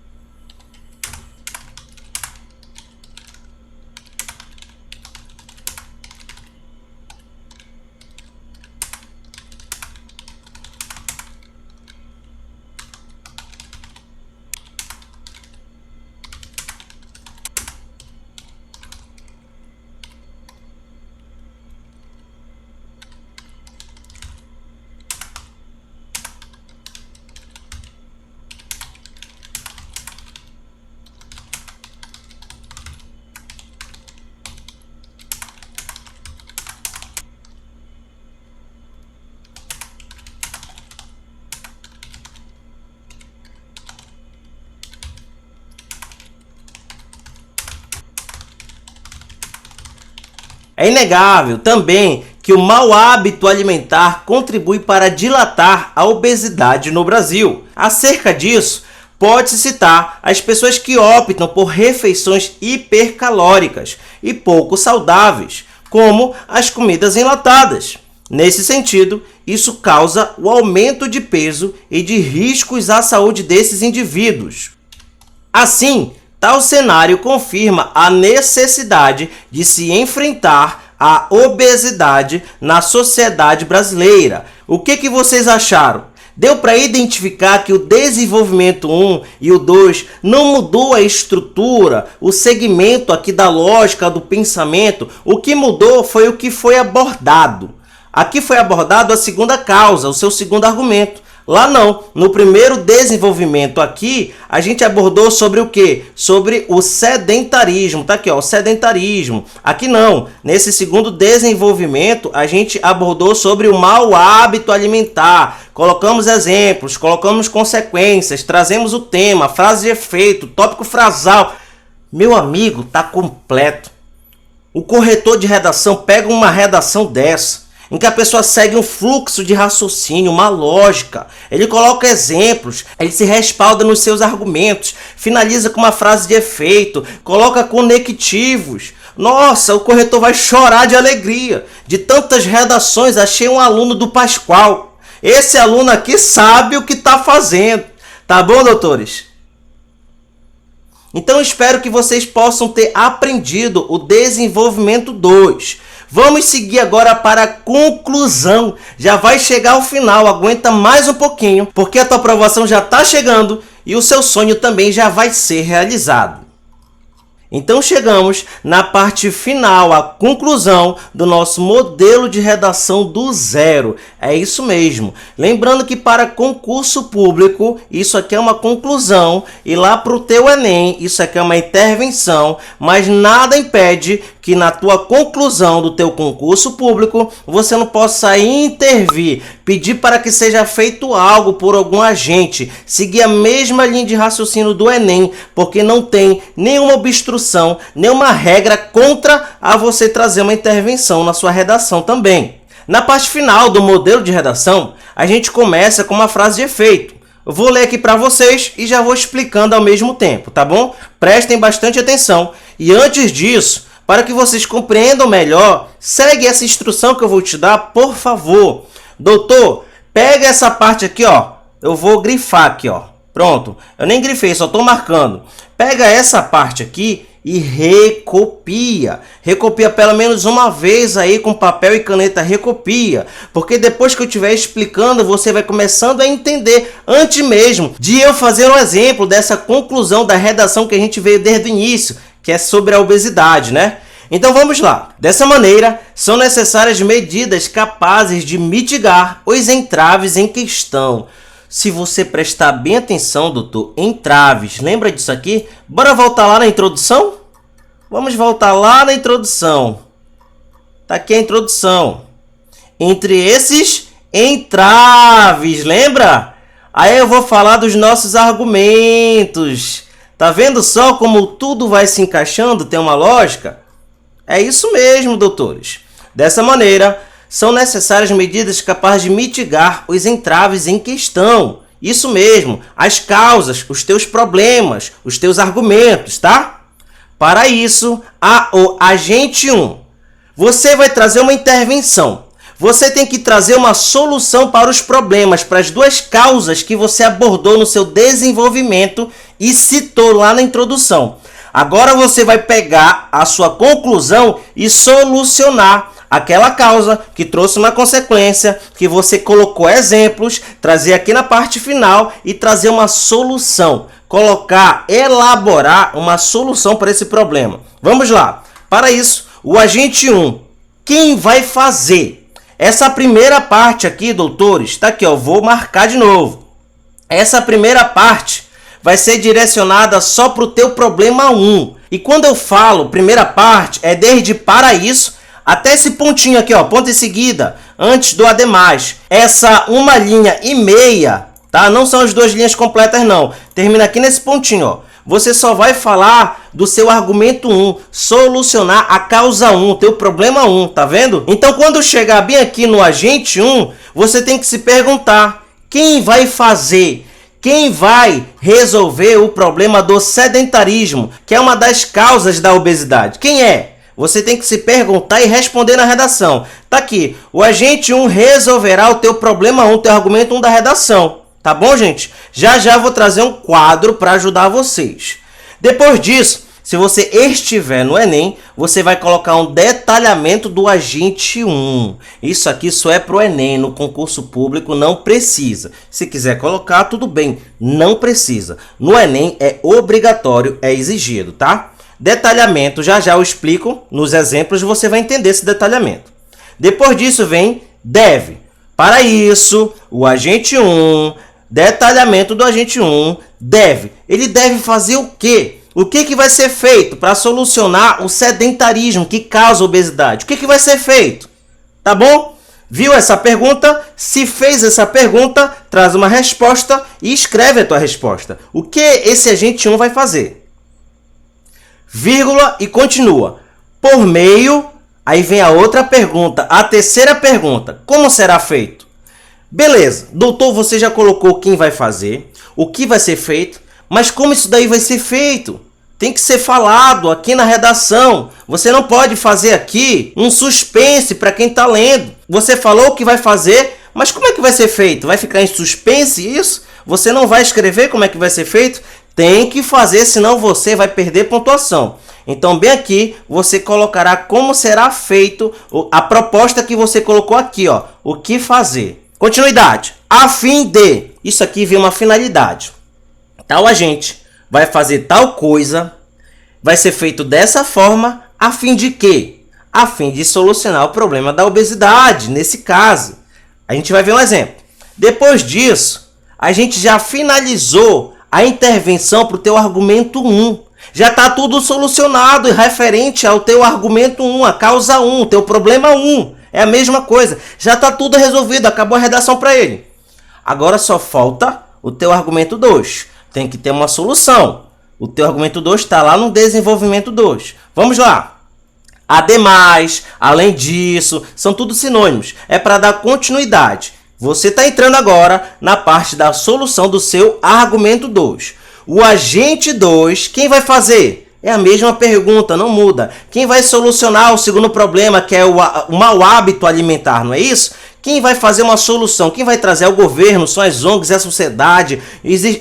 É inegável também que o mau hábito alimentar contribui para dilatar a obesidade no Brasil. Acerca disso, pode-se citar as pessoas que optam por refeições hipercalóricas e pouco saudáveis, como as comidas enlatadas. Nesse sentido, isso causa o aumento de peso e de riscos à saúde desses indivíduos. Assim, tal cenário confirma a necessidade de se enfrentar a obesidade na sociedade brasileira. O que vocês acharam? Deu para identificar que o desenvolvimento 1 e o 2 não mudou a estrutura, o segmento aqui da lógica do pensamento? O que mudou foi o que foi abordado. Aqui foi abordado a segunda causa, o seu segundo argumento. Lá não. No primeiro desenvolvimento aqui, a gente abordou sobre o quê? Sobre o sedentarismo. Tá aqui, ó, o sedentarismo. Aqui não. Nesse segundo desenvolvimento, a gente abordou sobre o mau hábito alimentar. Colocamos exemplos, colocamos consequências, trazemos o tema, frase de efeito, tópico frasal. Meu amigo, tá completo. O corretor de redação pega uma redação dessa, em que a pessoa segue um fluxo de raciocínio, uma lógica. Ele coloca exemplos, ele se respalda nos seus argumentos, finaliza com uma frase de efeito, coloca conectivos. Nossa, o corretor vai chorar de alegria. De tantas redações, achei um aluno do Pascoal. Esse aluno aqui sabe o que está fazendo. Tá bom, doutores? Então, espero que vocês possam ter aprendido o desenvolvimento 2. Vamos seguir agora para a conclusão. Já vai chegar ao final, aguenta mais um pouquinho, porque a tua aprovação já está chegando e o seu sonho também já vai ser realizado. Então, chegamos na parte final, a conclusão do nosso modelo de redação do zero. É isso mesmo. Lembrando que para concurso público, isso aqui é uma conclusão, e lá para o teu Enem, isso aqui é uma intervenção, mas nada impede que na tua conclusão do teu concurso público, você não possa intervir, pedir para que seja feito algo por algum agente, seguir a mesma linha de raciocínio do Enem, porque não tem nenhuma obstrução, nenhuma regra contra a você trazer uma intervenção na sua redação também. Na parte final do modelo de redação, a gente começa com uma frase de efeito. Eu vou ler aqui para vocês e já vou explicando ao mesmo tempo, tá bom? Prestem bastante atenção. E antes disso, para que vocês compreendam melhor, segue essa instrução que eu vou te dar, por favor. Doutor, pega essa parte aqui, ó. Eu vou grifar aqui, ó. Pronto. Eu nem grifei, só estou marcando. Pega essa parte aqui e recopia. Recopia pelo menos uma vez aí com papel e caneta, recopia. Porque depois que eu estiver explicando, você vai começando a entender antes mesmo de eu fazer um exemplo dessa conclusão da redação que a gente veio desde o início, que é sobre a obesidade, né? Então vamos lá. Dessa maneira, são necessárias medidas capazes de mitigar os entraves em questão. Se você prestar bem atenção, doutor, entraves, lembra disso aqui? Bora voltar lá na introdução? Vamos voltar lá na introdução. Tá aqui a introdução. Entre esses entraves, lembra? Aí eu vou falar dos nossos argumentos. Tá vendo só como tudo vai se encaixando, tem uma lógica? É isso mesmo, doutores. Dessa maneira, são necessárias medidas capazes de mitigar os entraves em questão. Isso mesmo, as causas, os teus problemas, os teus argumentos, tá? Para isso, o agente 1. Você vai trazer uma intervenção. Você tem que trazer uma solução para os problemas, para as duas causas que você abordou no seu desenvolvimento e citou lá na introdução. Agora você vai pegar a sua conclusão e solucionar aquela causa que trouxe uma consequência, que você colocou exemplos, trazer aqui na parte final e trazer uma solução. Colocar, elaborar uma solução para esse problema. Vamos lá. Para isso, o agente 1, quem vai fazer? Essa primeira parte aqui, doutores, tá aqui, ó, vou marcar de novo. Essa primeira parte vai ser direcionada só para o teu problema 1. E quando eu falo primeira parte, é desde para isso até esse pontinho aqui, ó, ponto em seguida, antes do ademais. Essa uma linha e meia, tá? Não são as duas linhas completas, não. Termina aqui nesse pontinho, ó. Você só vai falar do seu argumento 1, solucionar a causa 1, teu problema 1, tá vendo? Então, quando chegar bem aqui no agente 1, você tem que se perguntar, quem vai fazer? Quem vai resolver o problema do sedentarismo, que é uma das causas da obesidade? Quem é? Você tem que se perguntar e responder na redação. Tá aqui, o agente 1 resolverá o teu problema 1, teu argumento 1 da redação. Tá bom, gente? Já já vou trazer um quadro para ajudar vocês. Depois disso, se você estiver no Enem, você vai colocar um detalhamento do agente 1. Isso aqui só é para o Enem, no concurso público não precisa. Se quiser colocar, tudo bem, não precisa. No Enem é obrigatório, é exigido, tá? Detalhamento, já já eu explico nos exemplos, você vai entender esse detalhamento. Depois disso vem deve. Para isso, o agente 1, detalhamento do agente 1, deve. Ele deve fazer o quê? O que vai ser feito para solucionar o sedentarismo que causa obesidade? O que vai ser feito? Tá bom? Viu essa pergunta? Se fez essa pergunta, traz uma resposta e escreve a tua resposta. O que esse agente 1 vai fazer? Vírgula e continua. Por meio, aí vem a outra pergunta, a terceira pergunta. Como será feito? Beleza, doutor, você já colocou quem vai fazer, o que vai ser feito, mas como isso daí vai ser feito? tem que ser falado aqui na redação. Você não pode fazer aqui um suspense para quem está lendo. Você falou o que vai fazer, mas como é que vai ser feito? Vai ficar em suspense isso? Você não vai escrever como é que vai ser feito? Tem que fazer, senão você vai perder pontuação. Então, bem aqui, você colocará como será feito a proposta que você colocou aqui, ó, o que fazer. Continuidade. A fim de. Isso aqui vem uma finalidade. Tal agente vai fazer tal coisa, vai ser feito dessa forma, a fim de quê? A fim de solucionar o problema da obesidade, nesse caso. A gente vai ver um exemplo. Depois disso, a gente já finalizou a intervenção para o teu argumento 1. Já está tudo solucionado e referente ao teu argumento 1, a causa 1, teu problema 1. É a mesma coisa. Já está tudo resolvido, acabou a redação para ele. Agora só falta o teu argumento 2. Tem que ter uma solução. O teu argumento 2 está lá no desenvolvimento 2. Vamos lá. Ademais, além disso, são tudo sinônimos. É para dar continuidade. Você está entrando agora na parte da solução do seu argumento 2. O agente 2, quem vai fazer? É a mesma pergunta, não muda. Quem vai solucionar o segundo problema, que é o mau hábito alimentar, não é isso? Quem vai fazer uma solução? Quem vai trazer? É o governo, são as ONGs, a sociedade,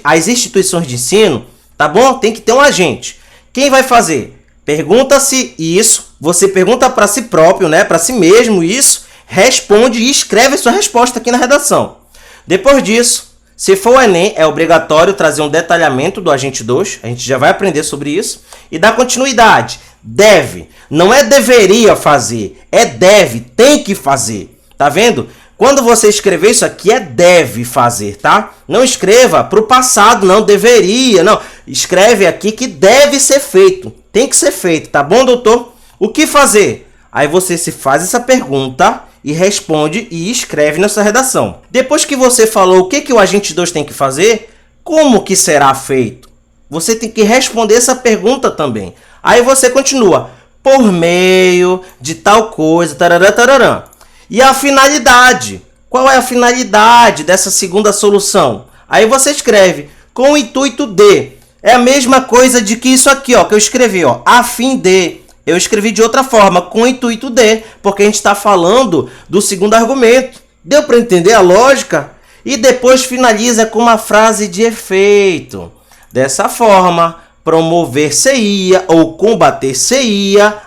as instituições de ensino, tá bom? Tem que ter um agente. Quem vai fazer? Pergunta-se isso, você pergunta para si próprio, né? Para si mesmo isso, responde e escreve a sua resposta aqui na redação. Depois disso, se for o Enem, é obrigatório trazer um detalhamento do agente 2, a gente já vai aprender sobre isso, e dar continuidade. Deve, não é deveria fazer, é deve, tem que fazer. Tá vendo? Quando você escrever isso aqui, é deve fazer, tá? Não escreva para o passado, não, deveria, não. Escreve aqui que deve ser feito, tem que ser feito, tá bom, doutor? O que fazer? Aí você se faz essa pergunta e responde e escreve na sua redação. Depois que você falou o que o agente 2 tem que fazer, como que será feito? Você tem que responder essa pergunta também. Aí você continua, por meio de tal coisa, tarará, tarará. E a finalidade? Qual é a finalidade dessa segunda solução? Aí você escreve, com o intuito de. É a mesma coisa de que isso aqui, ó, que eu escrevi, ó, a fim de. Eu escrevi de outra forma, com o intuito de, porque a gente está falando do segundo argumento. Deu para entender a lógica? E depois finaliza com uma frase de efeito. Dessa forma, promover-se-ia ou combater-se-ia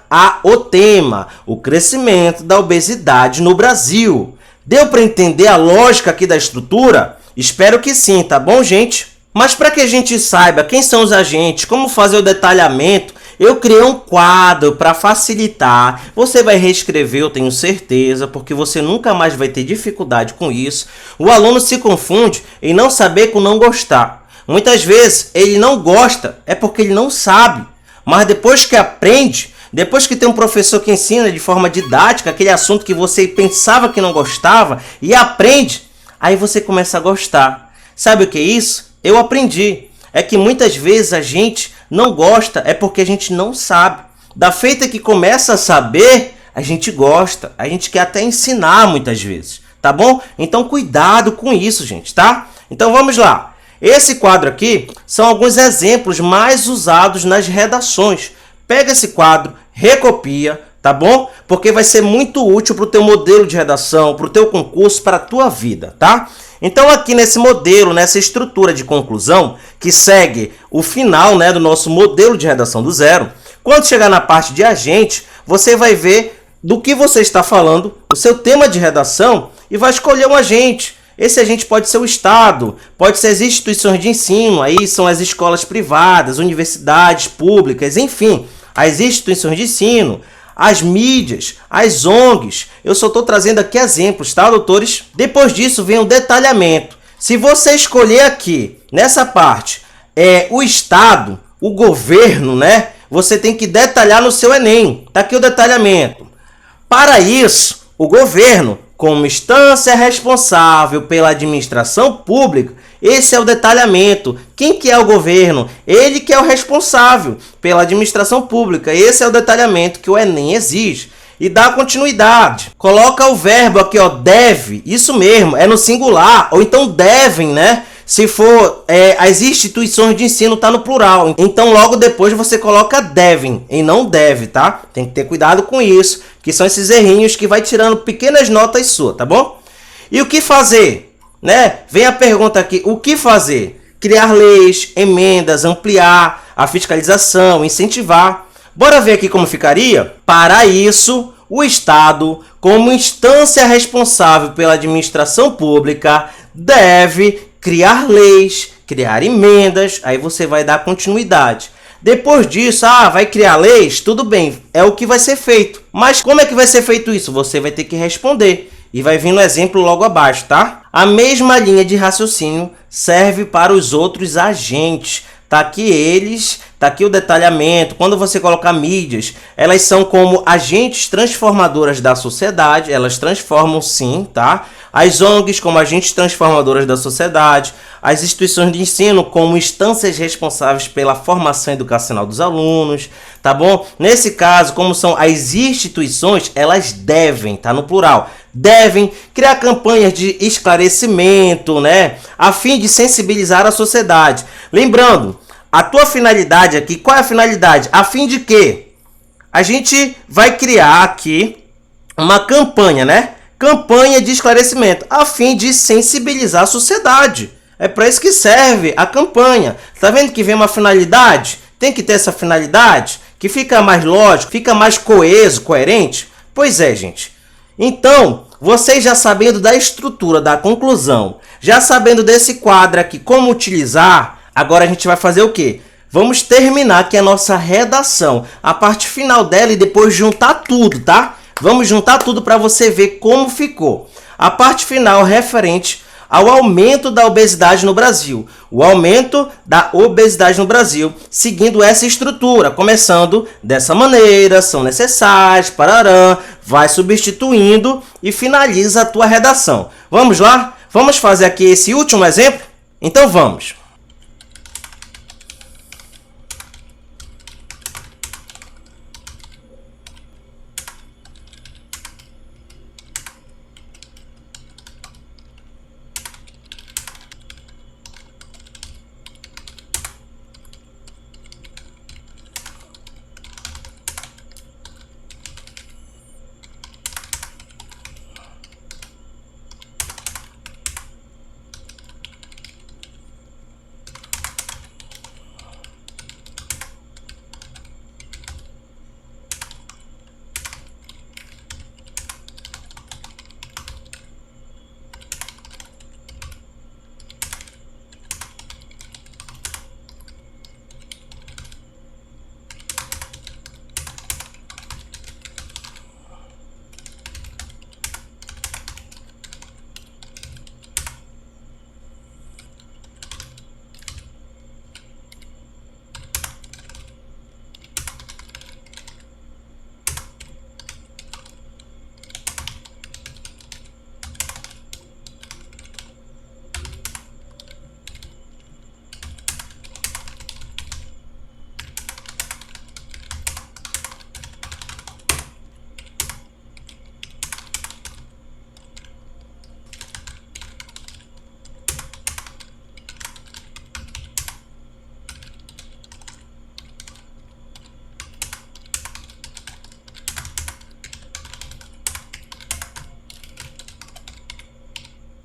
o tema, o crescimento da obesidade no Brasil. Deu para entender a lógica aqui da estrutura? Espero que sim, tá bom, gente? Mas para que a gente saiba quem são os agentes, como fazer o detalhamento, eu criei um quadro para facilitar. Você vai reescrever, eu tenho certeza, porque você nunca mais vai ter dificuldade com isso. O aluno se confunde em não saber com não gostar. Muitas vezes ele não gosta, é porque ele não sabe. Mas depois que aprende, depois que tem um professor que ensina de forma didática aquele assunto que você pensava que não gostava e aprende, aí você começa a gostar. Sabe o que é isso? Eu aprendi. É que muitas vezes a gente não gosta, é porque a gente não sabe. Da feita que começa a saber, a gente gosta. A gente quer até ensinar muitas vezes, tá bom? Então cuidado com isso, gente, tá? Então vamos lá. Esse quadro aqui são alguns exemplos mais usados nas redações. Pega esse quadro, recopia, tá bom? Porque vai ser muito útil para o teu modelo de redação, para o teu concurso, para a tua vida, tá? Então aqui nesse modelo, nessa estrutura de conclusão, que segue o final, né, do nosso modelo de redação do zero, quando chegar na parte de agente, você vai ver do que você está falando, o seu tema de redação, e vai escolher um agente. Esse agente pode ser o Estado, pode ser as instituições de ensino, aí são as escolas privadas, universidades públicas, enfim, as instituições de ensino, as mídias, as ONGs. Eu só estou trazendo aqui exemplos, tá, doutores? Depois disso vem o detalhamento. Se você escolher aqui, nessa parte, o Estado, o governo, né? Você tem que detalhar no seu Enem. Tá aqui o detalhamento. Para isso, o governo, como instância responsável pela administração pública, esse é o detalhamento. Quem que é o governo? Ele que é o responsável pela administração pública. Esse é o detalhamento que o Enem exige. E dá continuidade. Coloca o verbo aqui, ó, deve. Isso mesmo, é no singular. Ou então devem, né? Se for as instituições de ensino, tá no plural. Então logo depois você coloca devem e não deve, tá? Tem que ter cuidado com isso, que são esses errinhos que vai tirando pequenas notas suas, tá bom? E o que fazer? Né? Vem a pergunta aqui, o que fazer? Criar leis, emendas, ampliar a fiscalização, incentivar. Bora ver aqui como ficaria? Para isso, o Estado, como instância responsável pela administração pública, deve criar leis, criar emendas, aí você vai dar continuidade. Depois disso, vai criar leis? Tudo bem, é o que vai ser feito. Mas como é que vai ser feito isso? Você vai ter que responder. E vai vir no exemplo logo abaixo, tá? A mesma linha de raciocínio serve para os outros agentes. Tá aqui o detalhamento. Quando você colocar mídias, elas são como agentes transformadoras da sociedade, elas transformam sim, tá? As ONGs como agentes transformadoras da sociedade, as instituições de ensino como instâncias responsáveis pela formação educacional dos alunos, tá bom? Nesse caso, como são as instituições, elas devem, tá no plural, devem criar campanhas de esclarecimento, né? A fim de sensibilizar a sociedade. Lembrando, a tua finalidade aqui, qual é a finalidade? A fim de quê? A gente vai criar aqui uma campanha, né? Campanha de esclarecimento, a fim de sensibilizar a sociedade. É para isso que serve a campanha. Tá vendo que vem uma finalidade? Tem que ter essa finalidade, que fica mais lógico, fica mais coeso, coerente. Pois é, gente. Então, vocês já sabendo da estrutura, da conclusão, já sabendo desse quadro aqui, como utilizar, agora a gente vai fazer o quê? Vamos terminar aqui a nossa redação, a parte final dela e depois juntar tudo, tá? Vamos juntar tudo para você ver como ficou. A parte final referente ao aumento da obesidade no Brasil. O aumento da obesidade no Brasil, seguindo essa estrutura, começando dessa maneira, são necessários, parará, vai substituindo e finaliza a tua redação. Vamos lá? Vamos fazer aqui esse último exemplo? Então vamos.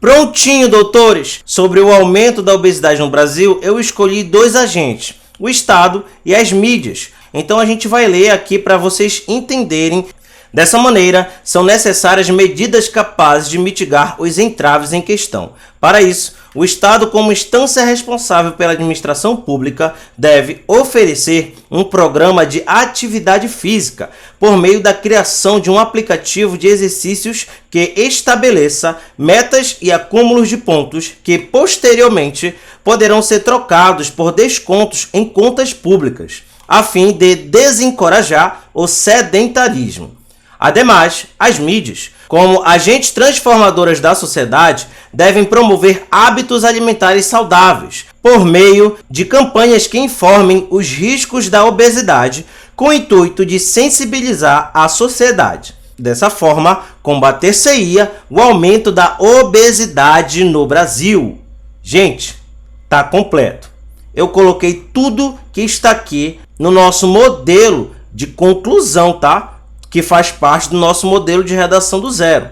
Prontinho, doutores! Sobre o aumento da obesidade no Brasil, eu escolhi dois agentes, o Estado e as mídias. Então a gente vai ler aqui para vocês entenderem. Dessa maneira, são necessárias medidas capazes de mitigar os entraves em questão. Para isso, o Estado, como instância responsável pela administração pública, deve oferecer um programa de atividade física por meio da criação de um aplicativo de exercícios que estabeleça metas e acúmulos de pontos que, posteriormente, poderão ser trocados por descontos em contas públicas, a fim de desencorajar o sedentarismo. Ademais, as mídias, como agentes transformadoras da sociedade, devem promover hábitos alimentares saudáveis por meio de campanhas que informem os riscos da obesidade com o intuito de sensibilizar a sociedade. Dessa forma, combater-se-ia o aumento da obesidade no Brasil. Gente, está completo. Eu coloquei tudo que está aqui no nosso modelo de conclusão, tá? Que faz parte do nosso modelo de redação do zero.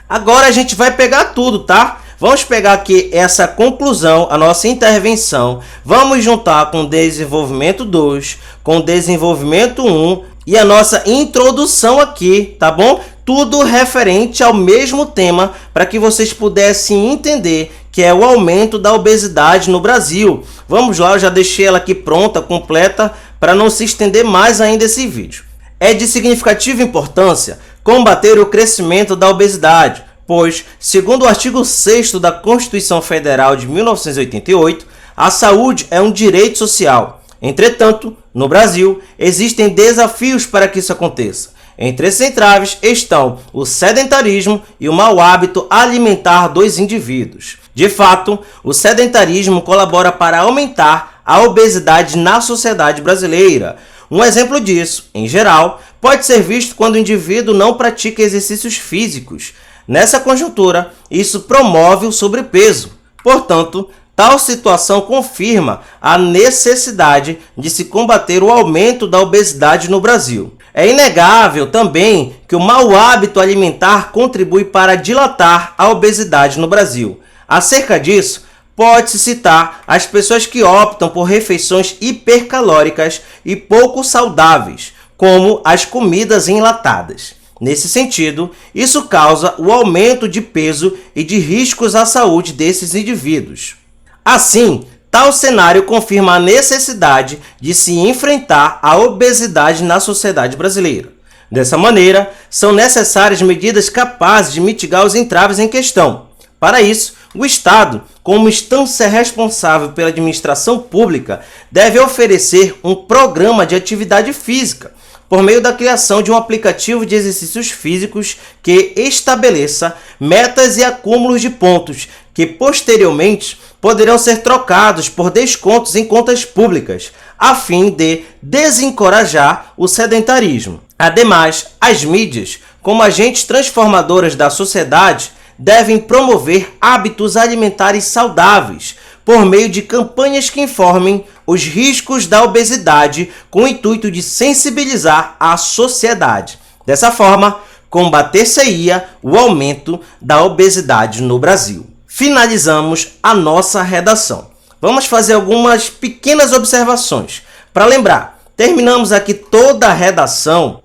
Agora a gente vai pegar tudo, tá? Vamos pegar aqui essa conclusão, a nossa intervenção. Vamos juntar com o desenvolvimento 2, com o desenvolvimento 1 e a nossa introdução aqui, tá bom? Tudo referente ao mesmo tema para que vocês pudessem entender que é o aumento da obesidade no Brasil. Vamos lá, eu já deixei ela aqui pronta, completa, para não se estender mais ainda esse vídeo. É de significativa importância combater o crescimento da obesidade, pois, segundo o artigo 6º da Constituição Federal de 1988, a saúde é um direito social. Entretanto, no Brasil, existem desafios para que isso aconteça. Entre esses entraves estão o sedentarismo e o mau hábito alimentar dos indivíduos. De fato, o sedentarismo colabora para aumentar a obesidade na sociedade brasileira. Um exemplo disso, em geral, pode ser visto quando o indivíduo não pratica exercícios físicos. Nessa conjuntura, isso promove o sobrepeso. Portanto, tal situação confirma a necessidade de se combater o aumento da obesidade no Brasil. É inegável também que o mau hábito alimentar contribui para dilatar a obesidade no Brasil. Acerca disso, pode-se citar as pessoas que optam por refeições hipercalóricas e pouco saudáveis, como as comidas enlatadas. Nesse sentido, isso causa o aumento de peso e de riscos à saúde desses indivíduos. Assim, tal cenário confirma a necessidade de se enfrentar a obesidade na sociedade brasileira. Dessa maneira, são necessárias medidas capazes de mitigar os entraves em questão. Para isso, o Estado, como instância responsável pela administração pública, deve oferecer um programa de atividade física, por meio da criação de um aplicativo de exercícios físicos que estabeleça metas e acúmulos de pontos, que posteriormente poderão ser trocados por descontos em contas públicas, a fim de desencorajar o sedentarismo. Ademais, as mídias, como agentes transformadores da sociedade, devem promover hábitos alimentares saudáveis, por meio de campanhas que informem os riscos da obesidade com o intuito de sensibilizar a sociedade. Dessa forma, combater-se-ia o aumento da obesidade no Brasil. Finalizamos a nossa redação. Vamos fazer algumas pequenas observações. Para lembrar, terminamos aqui toda a redação.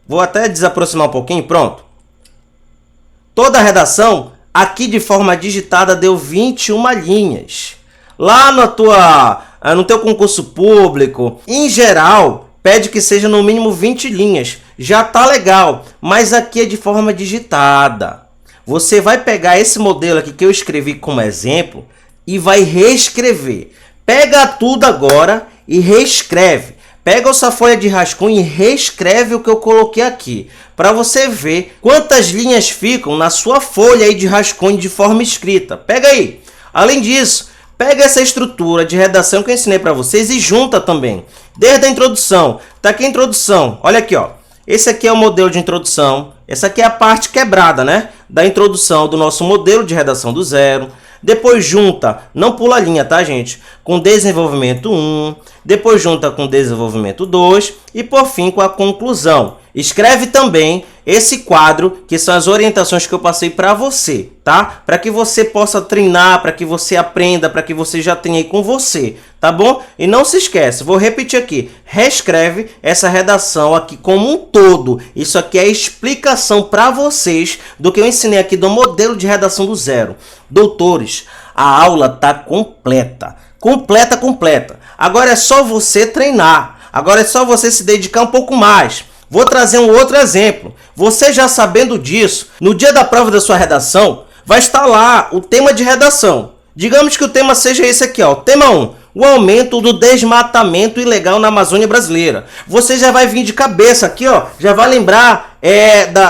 Vou até desaproximar um pouquinho, pronto. Toda a redação, aqui de forma digitada, deu 21 linhas. Lá no teu concurso público, em geral, pede que seja no mínimo 20 linhas. Já tá legal, mas aqui é de forma digitada. Você vai pegar esse modelo aqui que eu escrevi como exemplo e vai reescrever. Pega tudo agora e reescreve. Pega essa folha de rascunho e reescreve o que eu coloquei aqui, para você ver quantas linhas ficam na sua folha aí de rascunho de forma escrita. Pega aí. Além disso, pega essa estrutura de redação que eu ensinei para vocês e junta também. Desde a introdução. Tá aqui a introdução. Olha aqui, ó. Esse aqui é o modelo de introdução. Essa aqui é a parte quebrada, né? Da introdução do nosso modelo de redação do zero. Depois junta, não pula a linha, tá, gente? Com desenvolvimento 1, depois junta com desenvolvimento 2 e, por fim, com a conclusão. Escreve também esse quadro, que são as orientações que eu passei para você, tá? Para que você possa treinar, para que você aprenda, para que você já tenha aí com você, tá bom? E não se esquece, vou repetir aqui, reescreve essa redação aqui como um todo. Isso aqui é a explicação para vocês do que eu ensinei aqui do modelo de redação do zero. Doutores, a aula tá completa. Completa. Agora é só você treinar. Agora é só você se dedicar um pouco mais. Vou trazer um outro exemplo. Você já sabendo disso, no dia da prova da sua redação, vai estar lá o tema de redação. Digamos que o tema seja esse aqui, ó. Tema 1. O aumento do desmatamento ilegal na Amazônia brasileira. Você já vai vir de cabeça aqui, ó. Já vai lembrar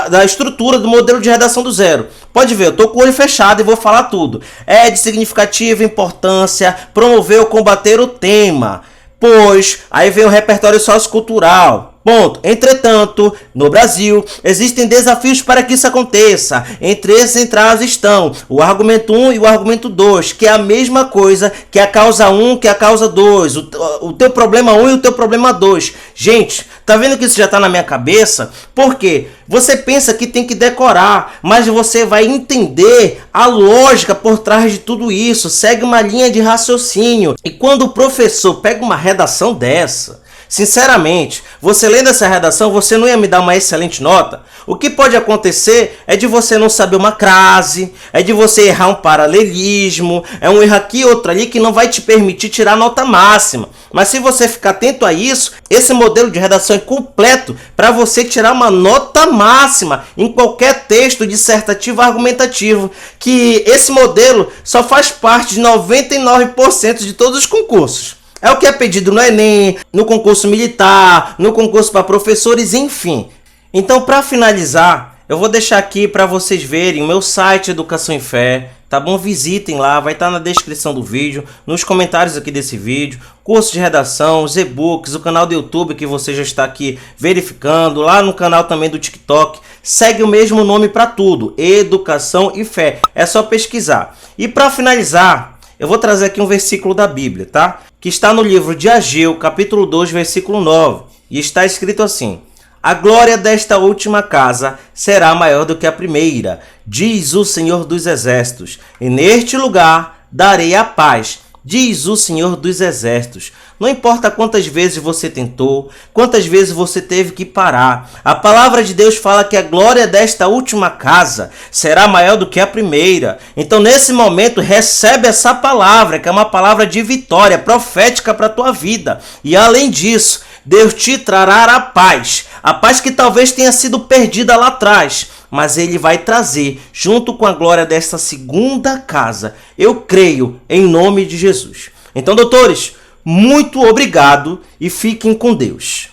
da estrutura do modelo de redação do zero. Pode ver, eu tô com o olho fechado e vou falar tudo. É de significativa importância promover ou combater o tema. Pois, aí vem o repertório sociocultural. Ponto. Entretanto, no Brasil, existem desafios para que isso aconteça. Entre esses entraves estão o argumento 1 e o argumento 2, que é a mesma coisa que a causa 1, que a causa 2. O teu problema 1 e o teu problema 2. Gente, tá vendo que isso já tá na minha cabeça? Por quê? Você pensa que tem que decorar, mas você vai entender a lógica por trás de tudo isso. Segue uma linha de raciocínio. E quando o professor pega uma redação dessa, sinceramente, você lendo essa redação, você não ia me dar uma excelente nota? O que pode acontecer é de você não saber uma crase, é de você errar um paralelismo, é um erro aqui, outro ali, que não vai te permitir tirar a nota máxima. Mas se você ficar atento a isso, esse modelo de redação é completo para você tirar uma nota máxima em qualquer texto dissertativo argumentativo, que esse modelo só faz parte de 99% de todos os concursos. É o que é pedido no Enem, no concurso militar, no concurso para professores, enfim. Então, para finalizar, eu vou deixar aqui para vocês verem o meu site Educação em Fé, tá bom? Visitem lá, vai estar na descrição do vídeo, nos comentários aqui desse vídeo, curso de redação, os e-books, o canal do YouTube que você já está aqui verificando, lá no canal também do TikTok. Segue o mesmo nome para tudo, Educação e Fé. É só pesquisar. E para finalizar, eu vou trazer aqui um versículo da Bíblia, tá? Que está no livro de Ageu, capítulo 2, versículo 9. E está escrito assim: a glória desta última casa será maior do que a primeira, diz o Senhor dos Exércitos. E neste lugar darei a paz, diz o Senhor dos Exércitos. Não importa quantas vezes você tentou, quantas vezes você teve que parar. A palavra de Deus fala que a glória desta última casa será maior do que a primeira. Então, nesse momento, recebe essa palavra, que é uma palavra de vitória, profética para a tua vida. E além disso, Deus te trará a paz que talvez tenha sido perdida lá atrás, mas Ele vai trazer junto com a glória desta segunda casa. Eu creio em nome de Jesus. Então, doutores, muito obrigado e fiquem com Deus.